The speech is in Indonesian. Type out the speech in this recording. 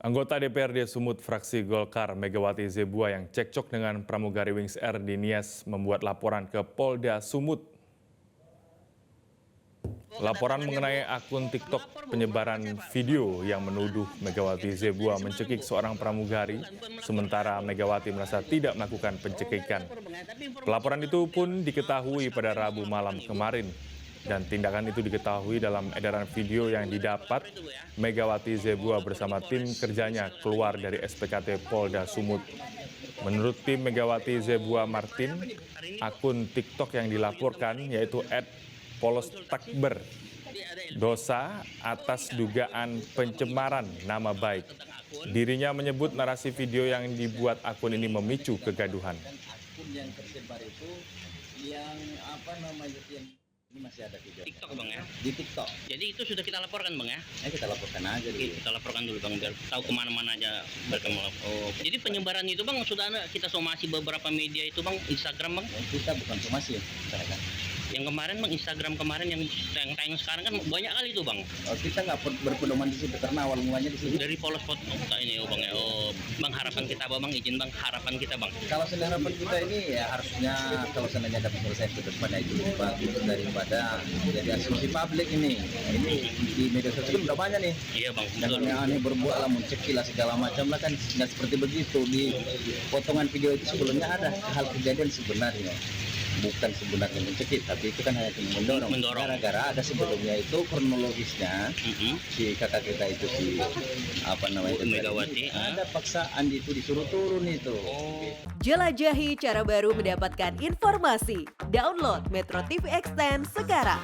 Anggota DPRD Sumut fraksi Golkar Megawati Zebua yang cekcok dengan pramugari Wings Air di Nias membuat laporan ke Polda Sumut. Laporan mengenai akun TikTok penyebaran video yang menuduh Megawati Zebua mencekik seorang pramugari, sementara Megawati merasa tidak melakukan pencekikan. Pelaporan itu pun diketahui pada Rabu malam kemarin. Dan tindakan itu diketahui dalam edaran video yang didapat Megawati Zebua bersama tim kerjanya keluar dari SPKT Polda Sumut. Menurut tim Megawati Zebua Martin, akun TikTok yang dilaporkan yaitu @polostakber dosa atas dugaan pencemaran nama baik. Dirinya menyebut narasi video yang dibuat akun ini memicu kegaduhan. Akun yang tersebar itu yang ini masih ada video. TikTok bang ya? Di TikTok. Jadi itu sudah kita laporkan bang ya? Kita laporkan aja dulu. Kita laporkan dulu bang, biar tahu kemana-mana aja mereka melapor. Oh, jadi penyebaran itu bang sudah ada, kita somasi beberapa media itu bang, Instagram bang? Kita bukan somasi ya, misalkan. Yang kemarin bang, Instagram kemarin yang tayang sekarang kan banyak kali itu bang. Oh, kita nggak berpedoman di situ karena awal mulanya di sini. Dari polos foto ini oh bang ya. Oh, bang harapan kita apa bang? Izin bang, harapan kita bang. Kalau harapan kita ini ya harusnya kalau seandainya dapat penyelesaian ke depannya itu lebih bagus daripada jadi asumsi publik ini. Ini di media sosial udah banyak nih. Iya bang. Yang aneh berbuat lah, mencekik lah segala macam lah kan nggak seperti begitu. Di potongan video itu sebelumnya ada hal kejadian sebenarnya. Bukan sebenarnya mencekik, tapi itu kan hanya mendorong. Gara-gara ada sebelumnya itu kronologisnya si kakak kita itu si Megawati ada paksaan itu disuruh turun itu. Jelajahi cara baru mendapatkan informasi. Download Metro TV Extend sekarang.